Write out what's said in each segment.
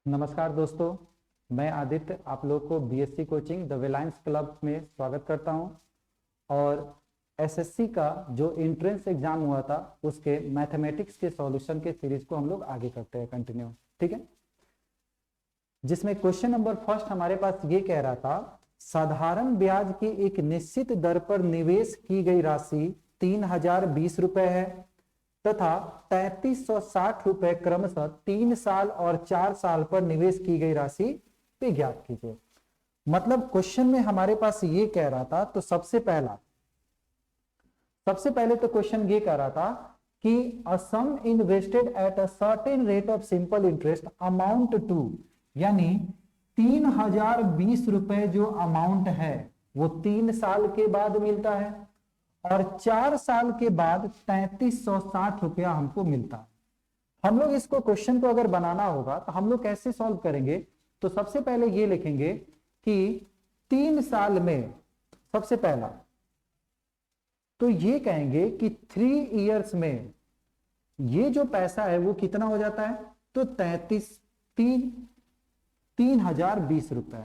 नमस्कार दोस्तों, मैं आदित्य आप लोग को बीएससी कोचिंग द वेलाइंस क्लब में स्वागत करता हूं। और एसएससी का जो एंट्रेंस एग्जाम हुआ था उसके मैथमेटिक्स के सॉल्यूशन के सीरीज को हम लोग आगे करते हैं कंटिन्यू, ठीक है। जिसमें क्वेश्चन नंबर फर्स्ट हमारे पास ये कह रहा था, साधारण ब्याज की एक निश्चित दर पर निवेश की गई राशि 3020 रुपए है तथा 3360 रुपए क्रमशः 3 साल और 4 साल पर निवेश की गई राशि पे ज्ञात कीजिए। मतलब क्वेश्चन में हमारे पास ये कह रहा था, तो सबसे पहले तो क्वेश्चन ये कह रहा था कि a sum invested at a certain rate of simple interest amount two, यानी 3020 रुपए जो अमाउंट है वो 3 साल के बाद मिलता है और 4 साल के बाद 3360 रुपया हमको मिलता है। हम लोग इसको क्वेश्चन को अगर बनाना होगा तो हम लोग कैसे सॉल्व करेंगे, तो सबसे पहले ये लिखेंगे कि 3 साल में, सबसे पहला तो ये कहेंगे कि 3 इयर्स में ये जो पैसा है वो कितना हो जाता है, तो 3020 रुपए।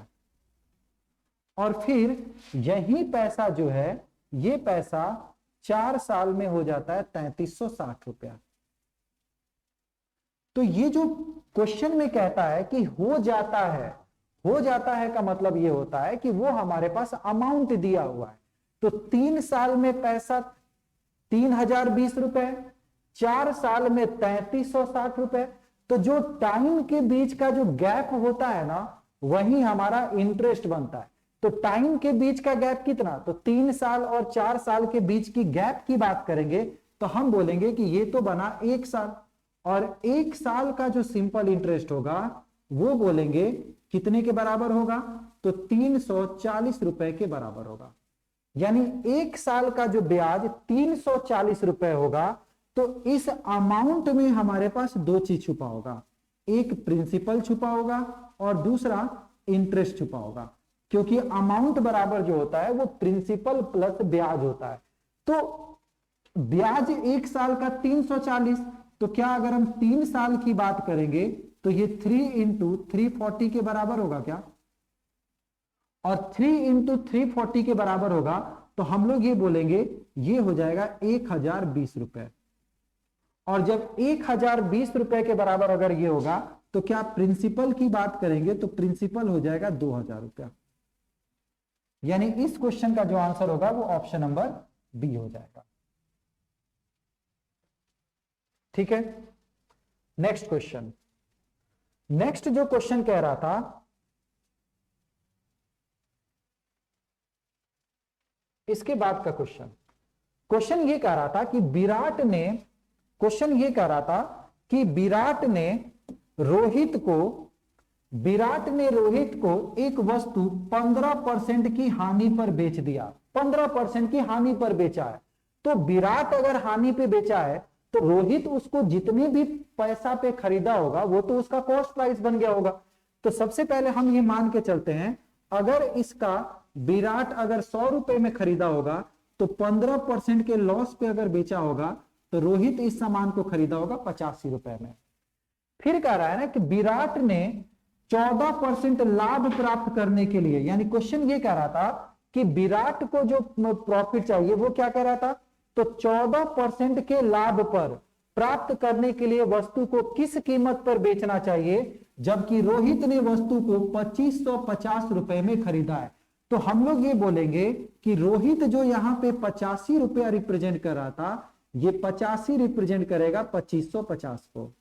और फिर यही पैसा जो है, ये पैसा 4 साल में हो जाता है 3360 रुपया। तो ये जो क्वेश्चन में कहता है कि हो जाता है का मतलब ये होता है कि वो हमारे पास अमाउंट दिया हुआ है। तो 3 साल में पैसा 3020 रुपए, 4 साल में 3360 रुपए। तो जो टाइम के बीच का जो गैप होता है ना, वही हमारा इंटरेस्ट बनता है। तो टाइम के बीच का गैप कितना, तो 3 साल और 4 साल के बीच की गैप की बात करेंगे तो हम बोलेंगे कि ये तो बना 1 साल, और 1 साल का जो सिंपल इंटरेस्ट होगा वो बोलेंगे कितने के बराबर होगा, तो 340 रुपए के बराबर होगा। यानी 1 साल का जो ब्याज 340 रुपए होगा। तो इस अमाउंट में हमारे पास 2 चीज छुपा होगा, एक प्रिंसिपल छुपा होगा और दूसरा इंटरेस्ट छुपा होगा, क्योंकि अमाउंट बराबर जो होता है वो प्रिंसिपल प्लस ब्याज होता है। तो ब्याज 1 साल का 340, तो क्या अगर हम 3 साल की बात करेंगे तो ये 3 इंटू 340 के बराबर होगा क्या, और 3 इंटू 340 के बराबर होगा। तो हम लोग ये बोलेंगे ये हो जाएगा 1020 रुपए। और जब 1020 रुपए के बराबर अगर ये होगा तो क्या प्रिंसिपल की बात करेंगे तो प्रिंसिपल हो जाएगा 2000 रुपया। यानी इस क्वेश्चन का जो आंसर होगा वो ऑप्शन नंबर बी हो जाएगा। ठीक है, नेक्स्ट क्वेश्चन। नेक्स्ट जो क्वेश्चन कह रहा था, इसके बाद का क्वेश्चन ये कह रहा था कि विराट ने रोहित को एक वस्तु 15% की हानि पर बेच दिया। 15% की हानि पर बेचा है। तो विराट अगर हानि पे बेचा है तो रोहित उसको जितने भी पैसा पे खरीदा होगा वो तो उसका कॉस्ट प्राइस बन गया होगा। तो सबसे पहले हम ये मान के चलते हैं, अगर इसका विराट अगर 100 रुपए में खरीदा होगा तो 15% के लॉस पे अगर बेचा होगा तो रोहित इस सामान को खरीदा होगा 85 रुपए में। फिर कह रहा है ना कि विराट ने 14% लाभ प्राप्त करने के लिए, यानी क्वेश्चन ये कह रहा था कि विराट को जो प्रॉफिट चाहिए वो क्या कह रहा था, तो 14% के लाभ पर प्राप्त करने के लिए वस्तु को किस कीमत पर बेचना चाहिए, जबकि रोहित ने वस्तु को 2550 रुपए में खरीदा है। तो हम लोग ये बोलेंगे कि रोहित जो यहां पे 85 रुपया रिप्रेजेंट कर रहा था, ये 85 रिप्रेजेंट करेगा 2550 को,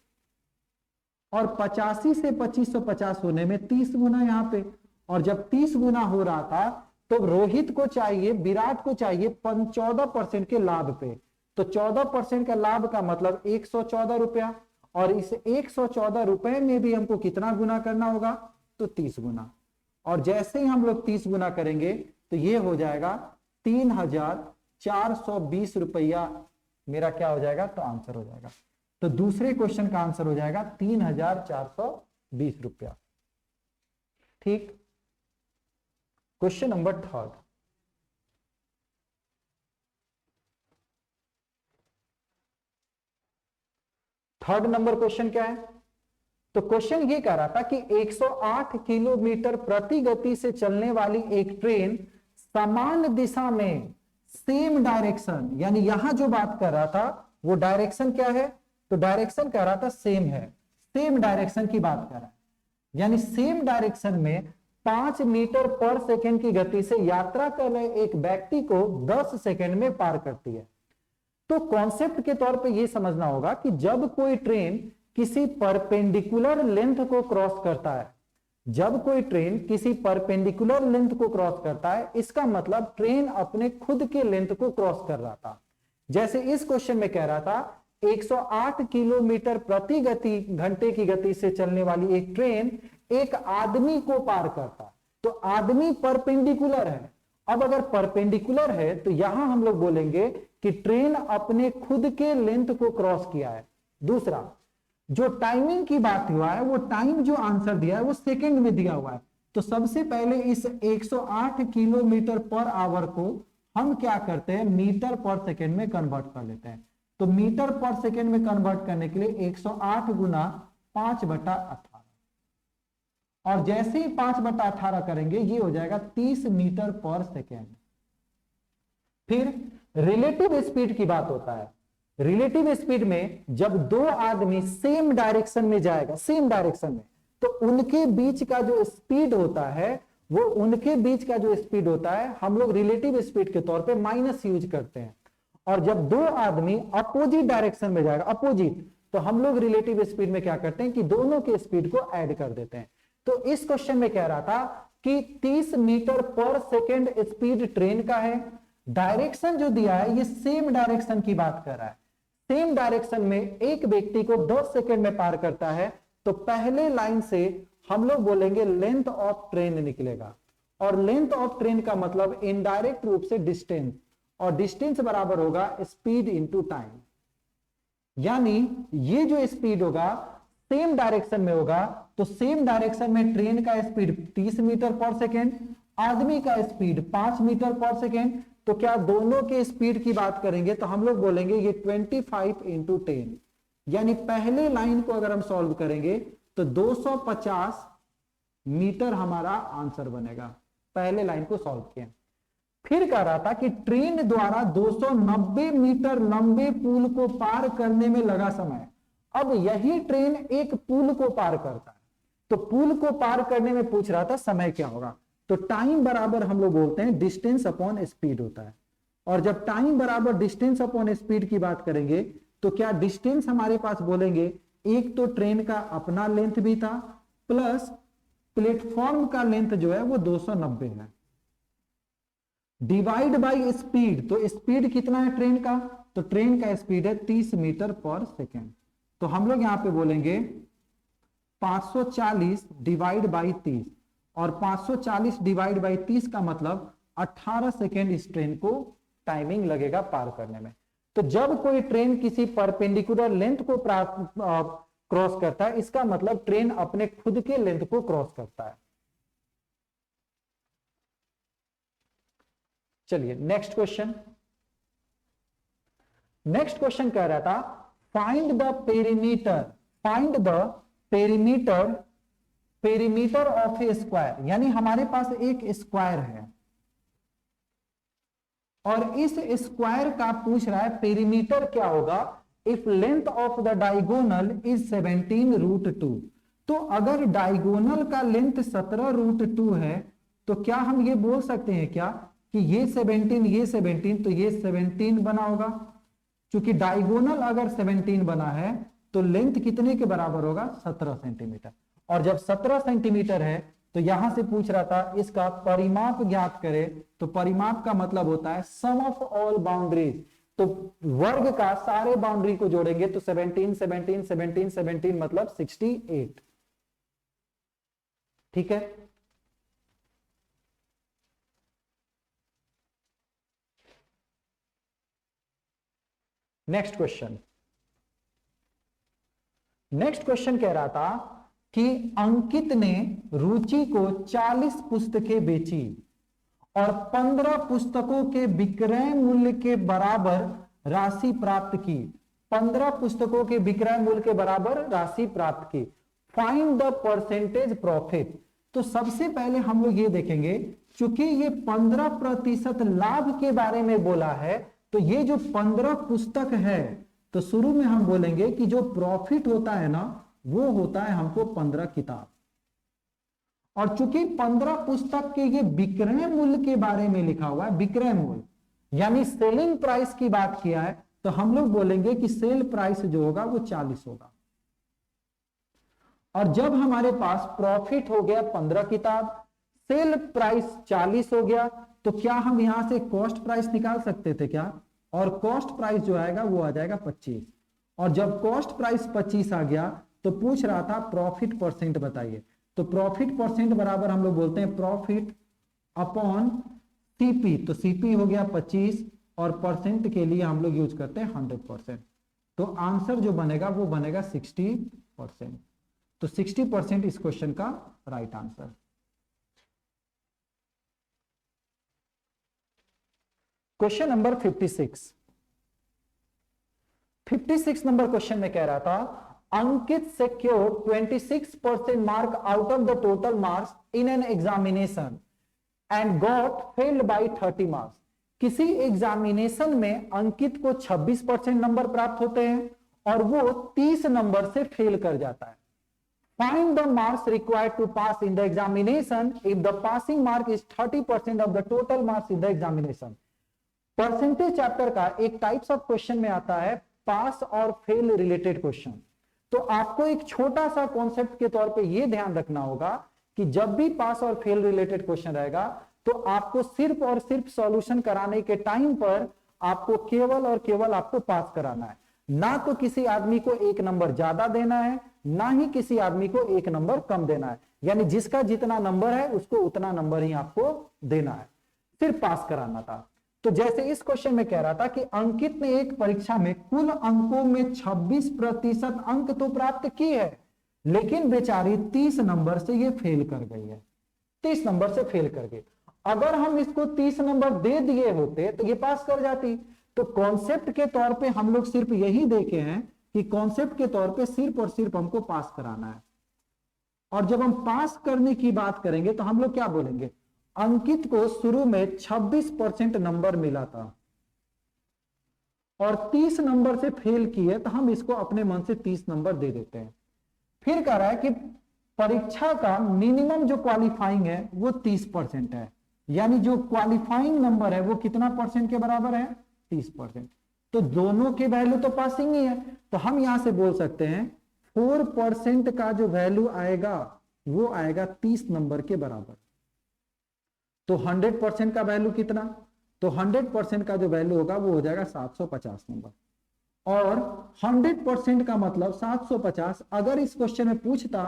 और 85 से 2550 होने में 30 गुना यहां पे, और जब 30 गुना हो रहा था तो रोहित को चाहिए, विराट को चाहिए 14% के लाभ पे। तो 14% का लाभ का मतलब 114 रुपया, और इस 114 रुपए में भी हमको कितना गुना करना होगा, तो 30 गुना। और जैसे ही हम लोग 30 गुना करेंगे तो ये हो जाएगा 3420 रुपया मेरा क्या हो जाएगा, तो आंसर हो जाएगा। तो दूसरे क्वेश्चन का आंसर हो जाएगा 3420 रुपया। ठीक, question number third number question क्या है, तो क्वेश्चन ये कह रहा था कि 108 किलोमीटर प्रति गति से चलने वाली एक ट्रेन समान दिशा में सेम डायरेक्शन, यानी यहां जो बात कर रहा था वो डायरेक्शन क्या है, तो डायरेक्शन कह रहा था सेम है, सेम डायरेक्शन की बात कर रहा है, यानी सेम डायरेक्शन में 5 मीटर पर सेकेंड की गति से यात्रा कर रहे एक व्यक्ति को 10 सेकेंड में पार करती है। तो कॉन्सेप्ट के तौर पे ये समझना होगा कि जब कोई ट्रेन किसी परपेंडिकुलर लेंथ को क्रॉस करता है, जब कोई ट्रेन किसी परपेंडिकुलर लेंथ को क्रॉस करता है, इसका मतलब ट्रेन अपने खुद के लेंथ को क्रॉस कर रहा था। जैसे इस क्वेश्चन में कह रहा था 108 किलोमीटर प्रति घंटे की गति से चलने वाली एक ट्रेन एक आदमी को पार करता, तो आदमी परपेंडिकुलर है। अब अगर परपेंडिकुलर है तो यहां हम लोग बोलेंगे कि ट्रेन अपने खुद के लेंथ को क्रॉस किया है। दूसरा, जो टाइमिंग की बात हुआ है, वो टाइम जो आंसर दिया है वो सेकंड में दिया हुआ है। तो सबसे पहले इस 108 किलोमीटर पर आवर को हम क्या करते हैं, मीटर पर सेकेंड में कन्वर्ट कर लेते हैं। तो मीटर पर सेकेंड में कन्वर्ट करने के लिए 108 गुना 5/18, और जैसे ही 5/18 करेंगे ये हो जाएगा 30 मीटर पर सेकेंड। फिर रिलेटिव स्पीड की बात होता है। रिलेटिव स्पीड में जब दो आदमी सेम डायरेक्शन में जाएगा, सेम डायरेक्शन में, तो उनके बीच का जो स्पीड होता है, वो उनके बीच का जो स्पीड होता है हम लोग रिलेटिव स्पीड के तौर पे माइनस यूज करते हैं। और जब दो आदमी अपोजिट डायरेक्शन में जाएगा, अपोजिट, तो हम लोग रिलेटिव स्पीड में क्या करते हैं कि दोनों के स्पीड को ऐड कर देते हैं। तो इस क्वेश्चन में कह रहा था कि 30 मीटर पर सेकेंड स्पीड ट्रेन का है। डायरेक्शन जो दिया है ये सेम डायरेक्शन की बात कर रहा है। सेम डायरेक्शन में एक व्यक्ति को 10 सेकेंड में पार करता है, तो पहले लाइन से हम लोग बोलेंगे लेंथ ऑफ ट्रेन निकलेगा, और लेंथ ऑफ ट्रेन का मतलब इनडायरेक्ट रूप से डिस्टेंस, और डिस्टेंस बराबर होगा स्पीड इनटू टाइम। यानी ये जो स्पीड होगा सेम डायरेक्शन में होगा, तो सेम डायरेक्शन में ट्रेन का स्पीड 30 मीटर पर सेकेंड, आदमी का स्पीड 5 मीटर पर सेकेंड। तो क्या दोनों के स्पीड की बात करेंगे तो हम लोग बोलेंगे ये 25 इंटू 10, यानी पहले लाइन को अगर हम सॉल्व करेंगे तो 250 मीटर हमारा आंसर बनेगा। पहले लाइन को सॉल्व किया। फिर कह रहा था कि ट्रेन द्वारा 290 मीटर लंबे पुल को पार करने में लगा समय। अब यही ट्रेन एक पुल को पार करता है, तो पुल को पार करने में पूछ रहा था समय क्या होगा। तो टाइम बराबर हम लोग बोलते हैं डिस्टेंस अपॉन स्पीड होता है। और जब टाइम बराबर डिस्टेंस अपॉन स्पीड की बात करेंगे तो क्या डिस्टेंस हमारे पास बोलेंगे, एक तो ट्रेन का अपना लेंथ भी था प्लस प्लेटफॉर्म का लेंथ जो है वो 290 है, डिवाइड बाय स्पीड। तो स्पीड कितना है ट्रेन का, तो ट्रेन का स्पीड है 30 मीटर पर सेकेंड। तो हम लोग यहां पे बोलेंगे 540 डिवाइड बाई 30, और 540 डिवाइड बाई 30 का मतलब 18 सेकेंड इस ट्रेन को टाइमिंग लगेगा पार करने में। तो जब कोई ट्रेन किसी परपेंडिकुलर लेंथ को क्रॉस करता है, इसका मतलब ट्रेन अपने खुद के लेंथ को क्रॉस करता है। चलिए नेक्स्ट क्वेश्चन। नेक्स्ट क्वेश्चन कह रहा था find the perimeter, find the perimeter of A square. यानी हमारे पास एक स्क्वायर है और इस स्क्वायर का पूछ रहा है पेरीमीटर क्या होगा if length of the diagonal is 17√2। तो अगर डायगोनल का लेंथ 17√2 है तो क्या हम ये बोल सकते हैं क्या कि ये 17 ये 17 तो ये 17 बना होगा। क्योंकि डायगोनल अगर 17 बना है तो लेंथ कितने के बराबर होगा, 17 सेंटीमीटर। और जब 17 सेंटीमीटर है तो यहां से पूछ रहा था इसका परिमाप ज्ञात करे। तो परिमाप का मतलब होता है सम ऑफ ऑल बाउंड्रीज। तो वर्ग का सारे बाउंड्री को जोड़ेंगे तो 17 17 17 17 मतलब 68। ठीक है, नेक्स्ट क्वेश्चन। नेक्स्ट क्वेश्चन कह रहा था कि अंकित ने रुचि को 40 पुस्तकें बेची और 15 पुस्तकों के विक्रय मूल्य के बराबर राशि प्राप्त की। 15 पुस्तकों के विक्रय मूल्य के बराबर राशि प्राप्त की। Find the percentage profit. तो सबसे पहले हम लोग ये देखेंगे, चूंकि ये 15% लाभ के बारे में बोला है, तो ये जो 15 पुस्तक है, तो शुरू में हम बोलेंगे कि जो प्रॉफिट होता है ना, वो होता है हमको 15 किताब। और चूंकि 15 पुस्तक के ये विक्रय मूल्य के बारे में लिखा हुआ है, विक्रय मूल्य यानी सेलिंग प्राइस की बात किया है, तो हम लोग बोलेंगे कि सेल प्राइस जो होगा वो 40 होगा। और जब हमारे पास प्रॉफिट हो गया 15 किताब, सेल प्राइस 40 हो गया, तो क्या हम यहां से कॉस्ट प्राइस निकाल सकते थे क्या? और कॉस्ट प्राइस जो आएगा वो आ जाएगा 25। और जब कॉस्ट प्राइस 25 आ गया, तो पूछ रहा था प्रॉफिट परसेंट बताइए। तो प्रॉफिट परसेंट बराबर हम लोग बोलते हैं प्रॉफिट अपॉन सीपी। तो सीपी हो गया 25 और परसेंट के लिए हम लोग यूज करते हैं 100%। तो आंसर जो बनेगा वो बनेगा 60%। तो 60% इस क्वेश्चन का right answer. Question number 56 number question में कह रहा था, अंकित secured 26% mark out of the total marks in an examination and got failed by 30 marks। किसी एग्जामिनेशन में अंकित को 26% नंबर प्राप्त होते हैं और वो 30 नंबर से फेल कर जाता है। Find the marks required to pass in the examination if the passing mark is 30% of the total marks in the examination। Percentage chapter का एक टाइप्स ऑफ क्वेश्चन में आता है पास और फेल रिलेटेड क्वेश्चन। तो आपको एक छोटा सा कॉन्सेप्ट के तौर पे ये ध्यान रखना होगा कि जब भी पास और फेल रिलेटेड क्वेश्चन रहेगा, तो आपको सिर्फ और सिर्फ सॉल्यूशन कराने के टाइम पर आपको केवल और केवल आपको पास कराना है, ना तो किसी आदमी को 1 नंबर ज्यादा देना है, ना ही किसी आदमी को 1 नंबर कम देना है। यानी जिसका जितना नंबर है उसको उतना नंबर ही आपको देना है, सिर्फ पास कराना था। तो जैसे इस क्वेश्चन में कह रहा था कि अंकित ने एक परीक्षा में कुल अंकों में 26% अंक तो प्राप्त की है, लेकिन बेचारी 30 नंबर से ये फेल कर गई है, 30 नंबर से फेल कर गई। अगर हम इसको 30 नंबर दे दिए होते तो ये पास कर जाती। तो कॉन्सेप्ट के तौर पे हम लोग सिर्फ यही देखे हैं कि कॉन्सेप्ट के तौर पे सिर्फ और सिर्फ हमको पास कराना है। और जब हम पास करने की बात करेंगे तो हम लोग क्या बोलेंगे, अंकित को शुरू में 26% नंबर मिला था और 30 नंबर से फेल किए, तो हम इसको अपने मन से 30 नंबर दे देते हैं। फिर कह रहा है कि परीक्षा का मिनिमम जो क्वालिफाइंग है वो 30% है, यानी जो क्वालिफाइंग नंबर है वो कितना परसेंट के बराबर है, 30%। तो दोनों की वैल्यू तो पासिंग ही है, तो हम यहां से बोल सकते हैं 4% का जो वैल्यू आएगा वो आएगा 30 नंबर के बराबर। तो 100% का वैल्यू कितना, तो 100% का जो वैल्यू होगा वो हो जाएगा 750 नंबर। और 100% का मतलब 750। अगर इस क्वेश्चन में पूछता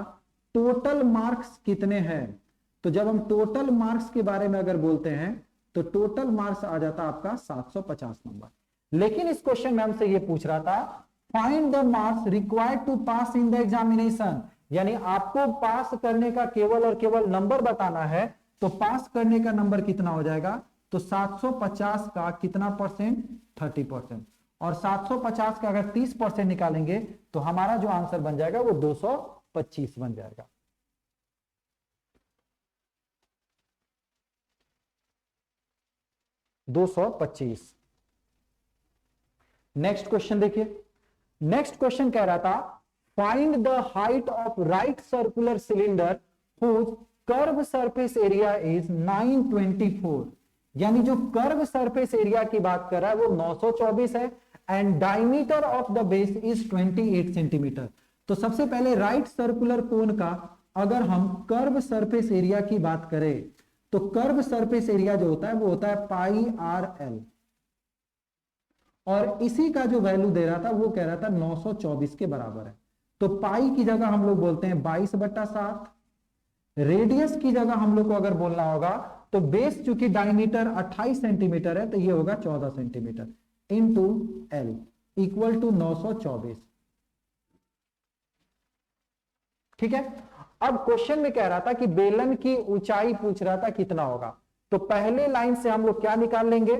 टोटल मार्क्स कितने हैं, तो जब हम टोटल मार्क्स के बारे में अगर बोलते हैं तो टोटल मार्क्स आ जाता आपका 750 नंबर। लेकिन इस क्वेश्चन में हमसे ये पूछ रहा था find the marks required to pass in the examination, यानी आपको पास करने का केवल और केवल नंबर बताना है। तो पास करने का नंबर कितना हो जाएगा, तो 750 का कितना परसेंट, 30%। और 750 का अगर 30% निकालेंगे तो हमारा जो आंसर बन जाएगा वो 225 बन जाएगा। नेक्स्ट क्वेश्चन देखिए। नेक्स्ट क्वेश्चन कह रहा था find the height of right circular cylinder whose curve surface area is 924, यानी जो कर्व सरफेस एरिया की बात कर रहा है वो 924 है and diameter of the base is 28 centimetre. तो सबसे पहले राइट सर्कुलर कोन का अगर हम कर्व सरफेस एरिया की बात करें, तो कर्व सरफेस एरिया जो होता है वो होता है पाई आर एल, और इसी का जो वैल्यू दे रहा था वो कह रहा था 924 के बराबर है। तो पाई की जगह हम लोग बोलते हैं 22/7, रेडियस की जगह हम लोग को अगर बोलना होगा तो बेस चूंकि डायमीटर 28 सेंटीमीटर है तो ये होगा 14 centimetre into L equal to 924। ठीक है। अब क्वेश्चन में कह रहा था कि बेलन की ऊंचाई पूछ रहा था कितना होगा। तो पहले लाइन से हम लोग क्या निकाल लेंगे,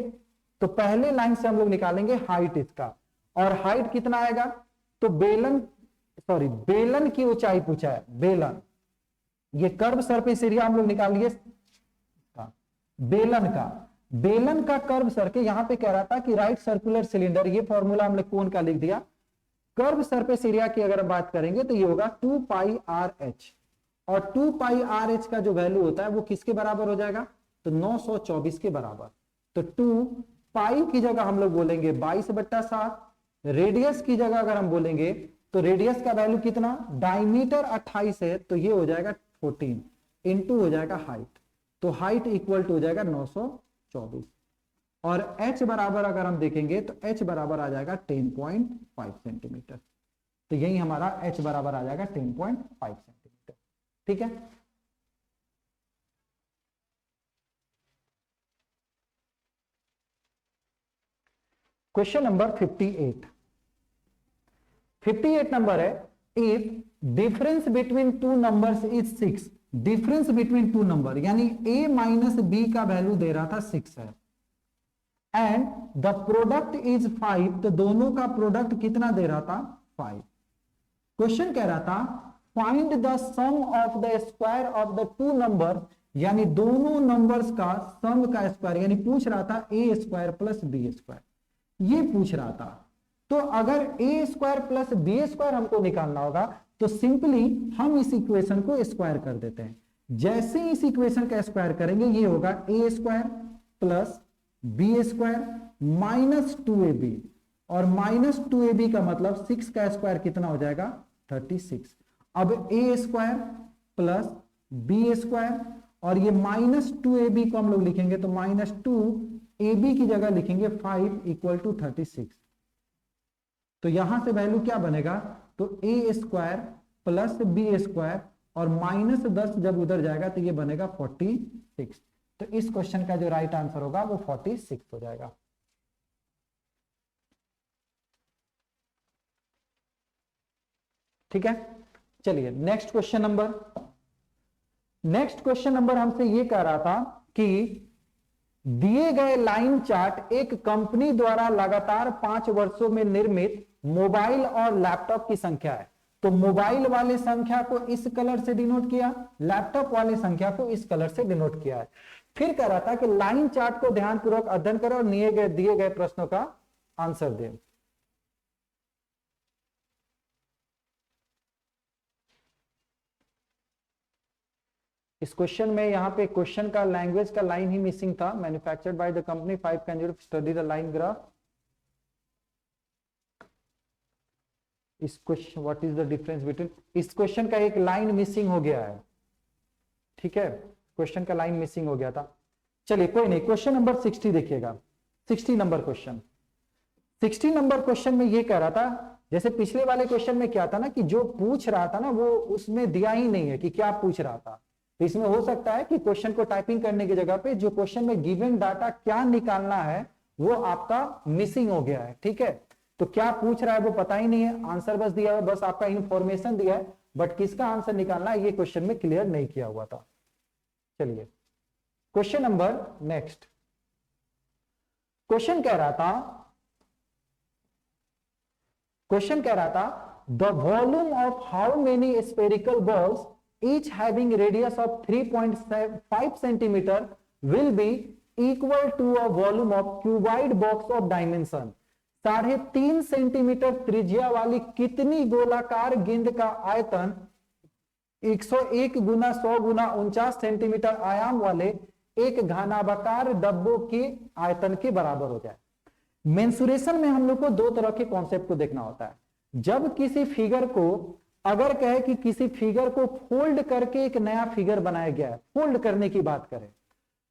तो पहले लाइन से हम लोग निकालेंगे हाइट इसका, और हाइट कितना आएगा, तो बेलन सॉरी बेलन की ऊंचाई पूछा है, बेलन, ये कर्व सरफेस एरिया हम लोग निकाल लिए बेलन का कर्व सर्कल, यहां पे कह रहा था कि राइट सर्कुलर सिलेंडर, ये फॉर्मूला हमने कोन का लिख दिया। कर्व सरफेस एरिया की अगर हम बात करेंगे तो ये होगा 2 पाई आर एच, और 2 पाई आर एच का जो वैल्यू होता है वो किसके बराबर हो जाएगा, तो 924 के बराबर। तो 2 पाई की जगह हम लोग बोलेंगे 22/7, रेडियस की जगह अगर हम बोलेंगे तो रेडियस का वैल्यू कितना, डायमीटर 28 है तो ये हो जाएगा 14 इंटू हो जाएगा हाइट, तो हाइट इक्वल टू हो जाएगा 924, और h बराबर अगर हम देखेंगे तो h बराबर आ जाएगा 10.5 सेंटीमीटर। तो यही हमारा h बराबर आ जाएगा 10.5 सेंटीमीटर। ठीक है, क्वेश्चन नंबर 58 नंबर है, if difference between two numbers is 6, difference between two number यानी a माइनस बी का वैल्यू दे रहा था 6 है, एंड द प्रोडक्ट इज 5, तो दोनों का प्रोडक्ट कितना दे रहा था 5। क्वेश्चन कह रहा था find the sum of the square of the two number, यानी दोनों नंबर्स का सम का स्क्वायर, यानी पूछ रहा था a square plus B square, ये पूछ रहा था। तो अगर a square plus B square हमको निकालना होगा तो सिंपली हम इस इक्वेशन को स्क्वायर कर देते हैं। जैसे इस इक्वेशन का स्क्वायर करेंगे ये होगा a square plus B square minus 2ab, और माइनस 2ab का मतलब 6 का स्क्वायर कितना हो जाएगा 36। अब a square plus B square, और ये माइनस 2ab को हम लोग लिखेंगे तो माइनस 2ab की जगह लिखेंगे 5 इक्वल टू 36। तो यहां से वैल्यू क्या बनेगा, तो a square plus B square और माइनस 10 जब उधर जाएगा तो ये बनेगा 46। तो इस क्वेश्चन का जो राइट आंसर होगा वो 46 हो जाएगा। ठीक है, चलिए नेक्स्ट क्वेश्चन नंबर हमसे ये कह रहा था कि दिए गए लाइन चार्ट एक कंपनी द्वारा लगातार 5 वर्षों में निर्मित मोबाइल और लैपटॉप की संख्या है। तो मोबाइल वाले संख्या को इस कलर से डिनोट किया, लैपटॉप वाले संख्या को इस कलर से डिनोट किया है। फिर कह रहा था कि लाइन चार्ट को ध्यानपूर्वक अध्ययन करो और दिए गए प्रश्नों का आंसर दे। इस क्वेश्चन में यहाँ पे क्वेश्चन का लैंग्वेज का लाइन ही मिसिंग था। Manufactured by the company 5 candidate study the line graph. इस question what is the difference between, इस क्वेश्चन का एक लाइन मिसिंग हो गया है। ठीक है, क्वेश्चन का लाइन मिसिंग हो गया था। चलिए कोई नहीं, क्वेश्चन नंबर 60 देखिएगा। 60 नंबर क्वेश्चन, 60 नंबर क्वेश्चन में ये कह रहा था, जैसे पिछले वाले क्वेश्चन में क्या था ना कि जो पूछ रहा था ना वो उसमें दिया ही नहीं है कि क्या पूछ रहा था। तो इसमें हो सकता है कि क्वेश्चन को टाइपिंग करने की जगह पे जो क्वेश्चन में गिवन डाटा क्या निकालना है वो आपका मिसिंग हो गया है। ठीक है, तो क्या पूछ रहा है वो पता ही नहीं है, आंसर बस दिया है, बस आपका इंफॉर्मेशन दिया है, बट किसका आंसर निकालना है ये क्वेश्चन में क्लियर नहीं किया हुआ था। चलिए क्वेश्चन नंबर नेक्स्ट, क्वेश्चन कह रहा था the volume of how many spherical balls each having radius of 3.5 centimeter will be equal to a volume of cuboid box of dimension 3.5 centimetre त्रिज्या वाली कितनी गोलाकार गेंद का आयतन 101 गुना 100 गुना 49 सेंटीमीटर आयाम वाले एक घनाभाकार डब्बों के आयतन के बराबर हो जाए। मेंसुरेशन में हम लोग को दो तरह के कॉन्सेप्ट को देखना होता है। जब किसी फिगर को अगर कहे कि किसी फिगर को फोल्ड करके एक नया फिगर बनाया गया है, फोल्ड करने की बात करें,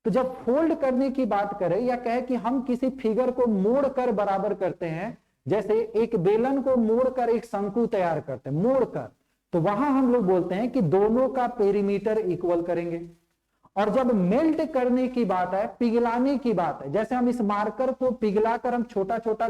तो जब फोल्ड करने की बात करें या कहे कि हम किसी फिगर को मोड़ कर बराबर करते हैं, जैसे एक बेलन को मोड़ कर एक शंकु तैयार करते हैं मोड़ कर, तो वहां हम लोग बोलते हैं कि दोनों का पेरीमीटर इक्वल करेंगे। और जब मेल्ट करने की बात है, पिघलाने की बात है, जैसे हम इस मार्कर को पिघलाकर हम छोटा छोटा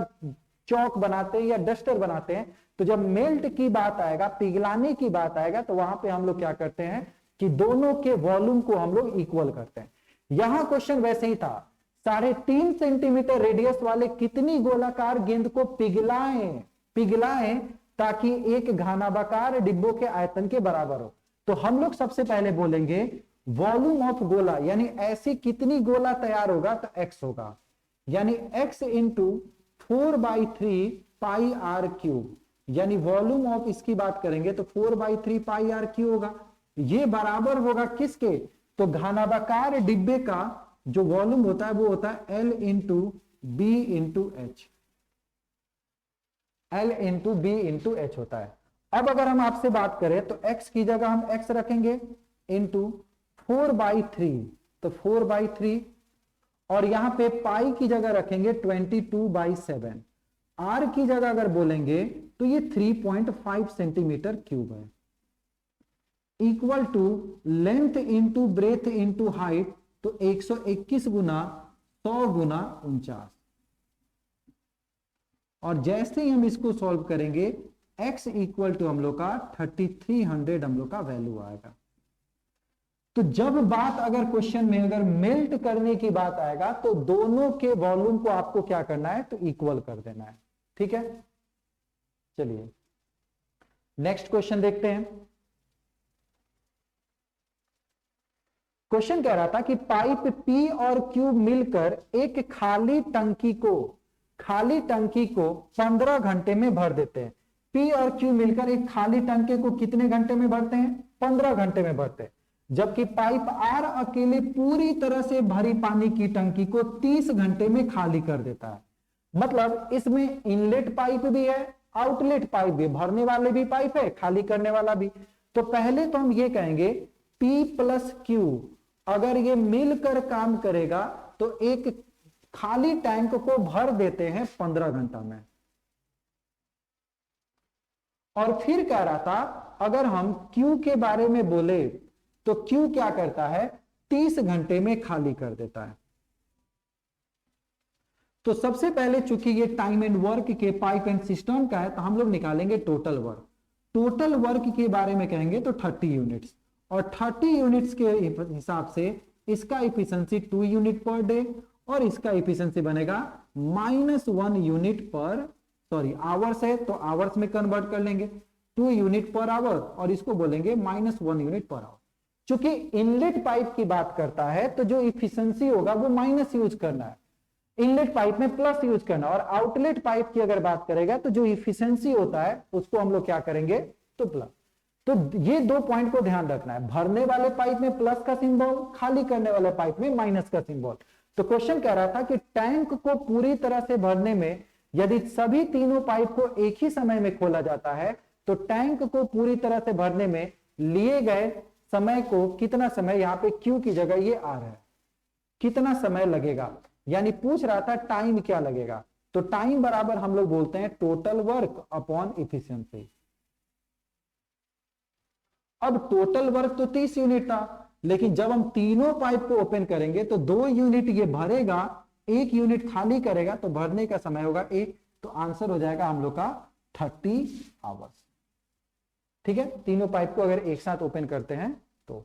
चौक बनाते हैं या डस्टर बनाते हैं, तो जब मेल्ट की बात आएगा, पिघलाने की बात आएगा, तो वहां पे हम लोग क्या करते हैं कि दोनों के वॉल्यूम को हम लोग इक्वल करते हैं। यहां क्वेश्चन वैसे ही था, 3.5 सेंटीमीटर रेडियस वाले कितनी गोलाकार गेंद को पिघलाएं ताकि एक घनाभाकार डिब्बों के आयतन के बराबर हो। तो हम लोग सबसे पहले बोलेंगे वॉल्यूम ऑफ गोला, यानी ऐसी कितनी गोला तैयार होगा, तो x होगा, यानी x into 4/3 pi R cube, यानी वॉल्यूम ऑफ इसकी बात करेंगे तो 4/3 पाई आर क्यूब होगा। ये बराबर होगा किसके, तो घनाभाकार डिब्बे का जो वॉल्यूम होता है वो होता है L into B into H, L into B into H होता है। अब अगर हम आपसे बात करें तो x की जगह हम x रखेंगे इंटू 4/3, तो 4/3, और यहां पे पाई की जगह रखेंगे 22/7। r की जगह अगर बोलेंगे तो ये 3.5 सेंटीमीटर क्यूब है, equal to length into breadth into height, तो 121 गुना 100 गुना 49। और जैसे ही हम इसको सॉल्व करेंगे x इक्वल टू हम लोग का 3300 हम लोग का वैल्यू आएगा। तो जब बात अगर क्वेश्चन में अगर मेल्ट करने की बात आएगा तो दोनों के वॉल्यूम को आपको क्या करना है, तो इक्वल कर देना है। ठीक है, चलिए नेक्स्ट क्वेश्चन देखते हैं। क्वेश्चन कह रहा था कि पाइप P और Q मिलकर एक खाली टंकी को 15 घंटे में भर देते हैं। P और Q मिलकर एक खाली टंकी को कितने घंटे में भरते हैं, 15 घंटे में भरते हैं। जबकि पाइप R अकेले पूरी तरह से भरी पानी की टंकी को 30 घंटे में खाली कर देता है। मतलब इसमें इनलेट पाइप भी है, आउटलेट पाइप भी, भरने वाले भी पाइप है, खाली करने वाला भी। तो पहले तो हम ये कहेंगे P प्लस Q अगर ये मिलकर काम करेगा तो एक खाली टैंक को भर देते हैं 15 घंटा में। और फिर कह रहा था अगर हम Q के बारे में बोले तो Q क्या करता है, 30 घंटे में खाली कर देता है। तो सबसे पहले चूंकि ये टाइम एंड वर्क के पाइप एंड सिस्टम का है तो हम लोग निकालेंगे टोटल वर्क। टोटल वर्क के बारे में कहेंगे तो 30 यूनिट्स, और 30 यूनिट्स के हिसाब से इसका इफिशिएंसी 2 यूनिट पर डे और इसका इफिशिएंसी बनेगा -1 यूनिट पर, सॉरी आवर्स है तो आवर्स में कन्वर्ट कर लेंगे, 2 यूनिट पर आवर, और इसको बोलेंगे -1 यूनिट पर आवर। चूंकि इनलेट पाइप की बात करता है तो जो इफिशिएंसी होगा वो माइनस यूज करना है, इनलेट पाइप में प्लस यूज करना, और आउटलेट पाइप की अगर बात करेगा तो जो इफिशिएंसी होता है उसको हम लोग क्या करेंगे, तो प्लस। तो ये दो पॉइंट को ध्यान रखना है, भरने वाले पाइप में प्लस का सिंबल, खाली करने वाले पाइप में माइनस का सिंबल। तो क्वेश्चन कह रहा था कि टैंक को पूरी तरह से भरने में यदि सभी तीनों पाइप को एक ही समय में खोला जाता है तो टैंक को पूरी तरह से भरने में लिए गए समय को कितना समय, यहां पे Q की जगह ये आ रहा है, कितना समय लगेगा, यानी पूछ रहा था टाइम क्या लगेगा। तो टाइम बराबर हम लोग बोलते हैं टोटल वर्क अपॉन इफिशिएंसी। अब टोटल वर्क तो 30 यूनिट था, लेकिन जब हम तीनों पाइप को ओपन करेंगे तो 2 यूनिट ये भरेगा, 1 यूनिट खाली करेगा, तो भरने का समय होगा 1, तो आंसर हो जाएगा हम लोग का 30 आवर्स। ठीक है, तीनों पाइप को अगर एक साथ ओपन करते हैं तो।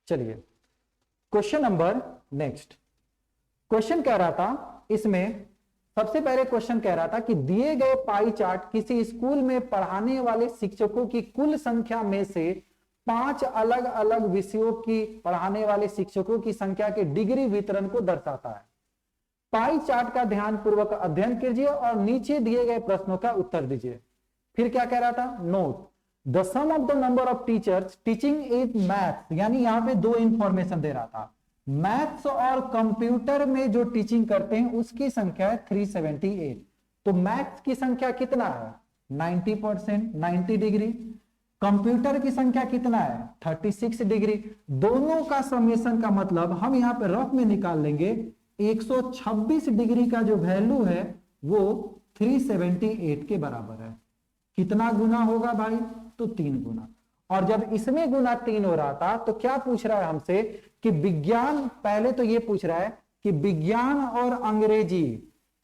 चलिए क्वेश्चन नंबर नेक्स्ट। क्वेश्चन कह रहा था, इसमें सबसे पहले क्वेश्चन कह रहा था कि दिए गए पाई चार्ट किसी स्कूल में पढ़ाने वाले शिक्षकों की कुल संख्या में से 5 अलग अलग विषयों की पढ़ाने वाले शिक्षकों की संख्या के डिग्री वितरण को दर्शाता है। पाई चार्ट का ध्यान पूर्वक अध्ययन कीजिए और नीचे दिए गए प्रश्नों का उत्तर दीजिए। फिर क्या कह रहा था, note the sum of the number of teachers teaching is maths, यानी यहां पे 2 इंफॉर्मेशन दे रहा था। मैथ्स और कंप्यूटर में जो टीचिंग करते हैं उसकी संख्या है 378। तो मैथ्स की संख्या कितना है, 90%, 90 डिग्री। कंप्यूटर की संख्या कितना है, 36 डिग्री। दोनों का समेशन का मतलब हम यहां पे रफ में निकाल लेंगे, 126 डिग्री का जो वैल्यू है वो 378 के बराबर है। कितना गुना होगा भाई, तो 3 गुना। और जब इसमें गुना 3 हो रहा था तो क्या पूछ रहा है हमसे कि विज्ञान, पहले तो ये पूछ रहा है कि विज्ञान और अंग्रेजी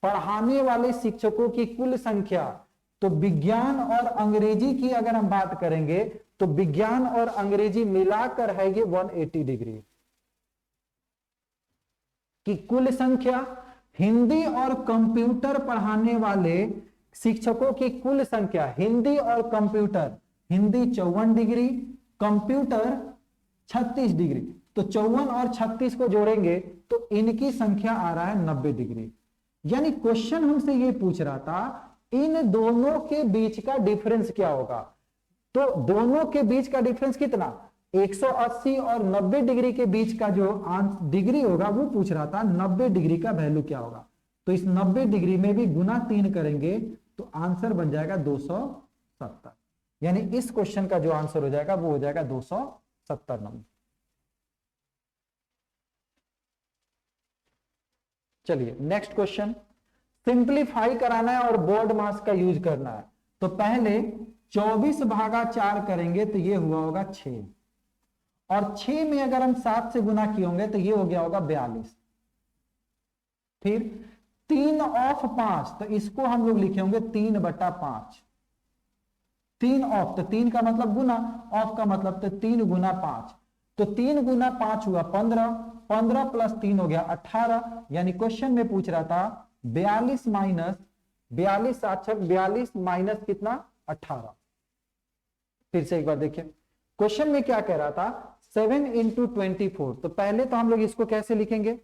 पढ़ाने वाले शिक्षकों की कुल संख्या। तो विज्ञान और अंग्रेजी की अगर हम बात करेंगे तो विज्ञान और अंग्रेजी मिलाकर है ये 180 डिग्री की कुल संख्या। हिंदी और कंप्यूटर पढ़ाने वाले शिक्षकों की कुल संख्या, हिंदी और computer, Hindi 54 degree, computer 36 degree, तो 54 और 36 को जोड़ेंगे तो इनकी संख्या आ रहा है 90 डिग्री। यानी क्वेश्चन हमसे ये पूछ रहा था इन दोनों के बीच का डिफरेंस क्या होगा। तो दोनों के बीच का डिफरेंस कितना, 180 और 90 डिग्री के बीच का जो डिग्री होगा वो पूछ रहा था, 90 डिग्री का वैल्यू क्या होगा। तो इस 90 डिग्री में भी गुना 3 करेंगे तो आंसर बन जाएगा 270। यानी इस क्वेश्चन का जो आंसर हो जाएगा वो हो जाएगा 270 नंबर। चलिए नेक्स्ट क्वेश्चन, सिंप्लीफाई कराना है और बोर्ड मास का यूज करना है। तो पहले 24/4 करेंगे तो ये हुआ होगा 6, और 6 में अगर हम 7 से गुना किए होंगे तो ये हो गया होगा 42। फिर 3 ऑफ 5, तो इसको हम लोग लिखे होंगे 3/5। 3 ऑफ, तो 3 का मतलब गुना, ऑफ का मतलब तो 3 गुना 5, तो 3 गुना 5 हुआ 15, 15 प्लस 3 हो गया 18। यानी क्वेश्चन में पूछ रहा था 42 माइनस 42 माइनस कितना 18। फिर से एक बार देखिए क्वेश्चन में क्या कह रहा था, 7 इंटू 24। तो पहले तो हम लोग इसको कैसे लिखेंगे,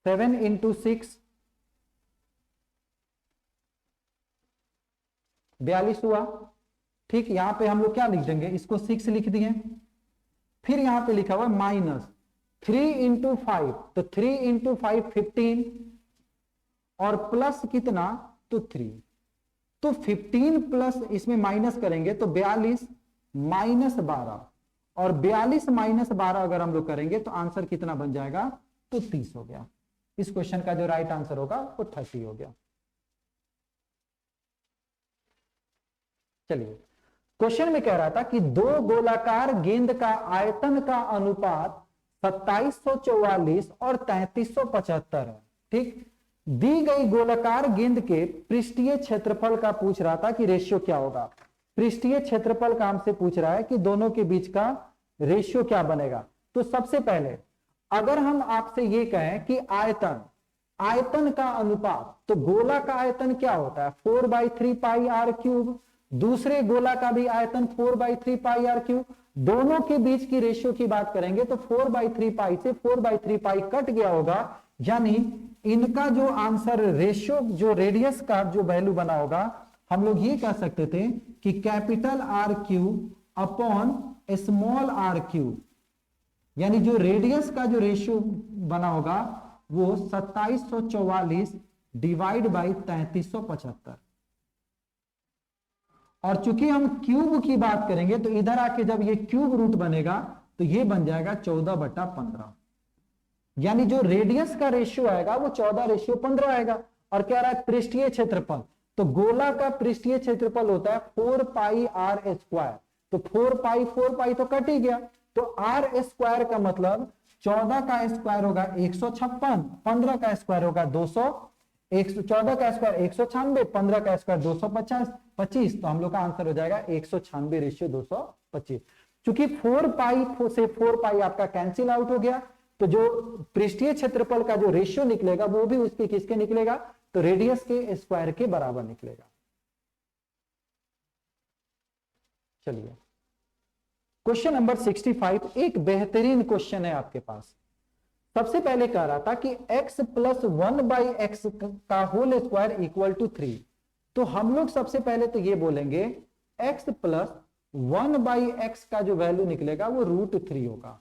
7 इंटू 6 42 हुआ। ठीक, यहां पे हम लोग क्या लिख देंगे, इसको 6 लिख दिए। फिर यहां पे लिखा हुआ माइनस 3 इंटू 5, तो 3 इंटू 5 15, और प्लस कितना तो 3, तो 15 प्लस इसमें माइनस करेंगे तो 42 माइनस 12, और 42 माइनस 12 अगर हम लोग करेंगे तो आंसर कितना बन जाएगा, तो 30 हो गया। इस क्वेश्चन का जो राइट आंसर होगा वो 30 हो गया। चलिए क्वेश्चन में कह रहा था कि दो गोलाकार गेंद का आयतन का अनुपात 2744 और 3375 है। ठीक, दी गई गोलाकार गेंद के पृष्ठीय क्षेत्रफल का पूछ रहा था कि रेशियो क्या होगा। पृष्ठीय क्षेत्रफल का हमसे पूछ रहा है कि दोनों के बीच का रेशियो क्या बनेगा। तो सबसे पहले अगर हम आपसे ये कहें कि आयतन, आयतन का अनुपात, तो गोला का आयतन क्या होता है 4/3 पाई आर क्यूब, दूसरे गोला का भी आयतन 4/3 पाई आर क्यूब। दोनों के बीच की रेशियो की बात करेंगे तो 4/3 पाई से 4/3 पाई कट गया होगा, यानी इनका जो आंसर रेशियो, जो रेडियस का जो वैल्यू बना होगा, हम लोग ये कह सकते थे कि capital R cube upon small R cube, यानी जो रेडियस का जो रेशियो बना होगा वो 2744 डिवाइड बाई 3375। और चूंकि हम क्यूब की बात करेंगे तो इधर आके जब ये क्यूब रूट बनेगा तो ये बन जाएगा 14/15, यानी जो रेडियस का रेशियो आएगा वो 14/15 आएगा। और क्या रहा है पृष्ठीय क्षेत्रफल, तो गोला का पृष्ठीय क्षेत्रफल होता है 4 पाई आर स्क्वायर, तो 4 पाई तो कट ही गया, तो आर स्क्वायर का मतलब 14 का स्क्वायर होगा 156, 15 का स्क्वायर होगा 200, 14 का स्क्वायर 196, 15 का स्क्वायर 225, तो हम लोग का आंसर हो जाएगा 196/225। चूंकि 4 पाई से 4 पाई आपका कैंसिल आउट हो गया, तो जो पृष्ठीय क्षेत्रफल का जो रेशियो निकलेगा वो भी उसके किसके निकलेगा, तो रेडियस के स्क्वायर के बराबर निकलेगा। चलिए क्वेश्चन नंबर 65 एक बेहतरीन क्वेश्चन है आपके पास। सबसे पहले कह रहा था कि x प्लस 1/x का होल स्क्वायर इक्वल टू 3। तो हम लोग सबसे पहले तो ये बोलेंगे x प्लस 1/x का जो वैल्यू निकलेगा वो √3 होगा।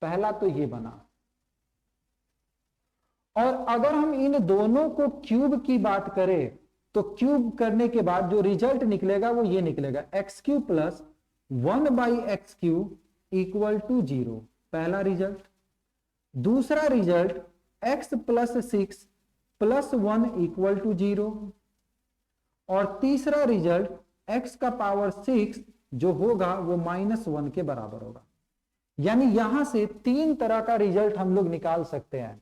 पहला तो ये बना, और अगर हम इन दोनों को क्यूब की बात करें तो क्यूब करने के बाद जो रिजल्ट निकलेगा वो ये निकलेगा x³ plus 1/x³ equal to 0, पहला रिजल्ट। दूसरा result x plus 6 plus 1 equal to 0, और तीसरा रिजल्ट x का पावर 6 जो होगा वो -1 के बराबर होगा। यानी यहां से 3 तरह का रिजल्ट हम लोग निकाल सकते हैं।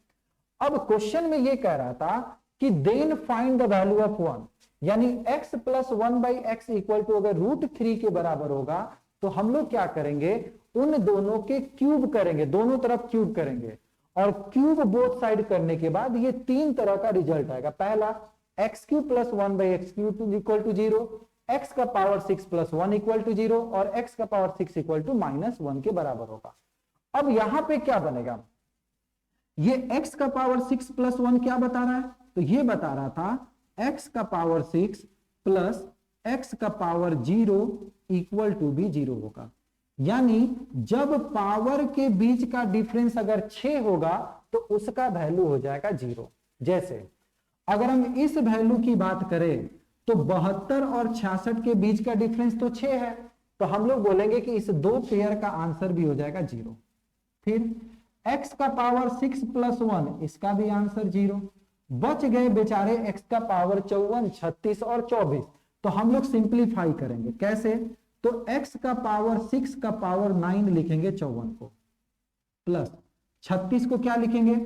अब क्वेश्चन में ये कह रहा था कि then find the value of 1, यानी x plus 1/x equal to अगर √3 के बराबर होगा तो हम लोग क्या करेंगे, उन दोनों के क्यूब करेंगे, दोनों तरफ क्यूब करेंगे, और क्यूब बोथ साइड करने के बाद ये तीन तरह का रिजल्ट आएगा। पहला X cube plus 1/x³ equal to 0, X का पावर 6 प्लस 1 इक्वल टू 0 और एक्स का पावर 6 इक्वल टू -1 के बराबर होगा। अब यहां पे क्या बनेगा, ये x का पावर 6 प्लस 1 क्या बता रहा है, तो ये बता रहा था x का पावर 6 प्लस x का पावर 0 इक्वल टू भी 0 होगा। यानी जब पावर के बीच का डिफरेंस अगर 6 होगा तो उसका वैल्यू हो जाएगा 0। जैसे अगर हम इस वैल्यू की बात करें तो 72 और 66 के बीच का डिफरेंस तो 6 है, तो हम लोग बोलेंगे कि इस दो पेयर का आंसर भी हो जाएगा 0। फिर x का पावर 6 प्लस 1 इसका भी आंसर 0। बच गए बेचारे x का पावर 54, 36 और 24, तो हम लोग सिंप्लीफाई करेंगे। कैसे, तो x का पावर 6 का पावर 9 लिखेंगे 54 को, प्लस 36 को क्या लिखेंगे,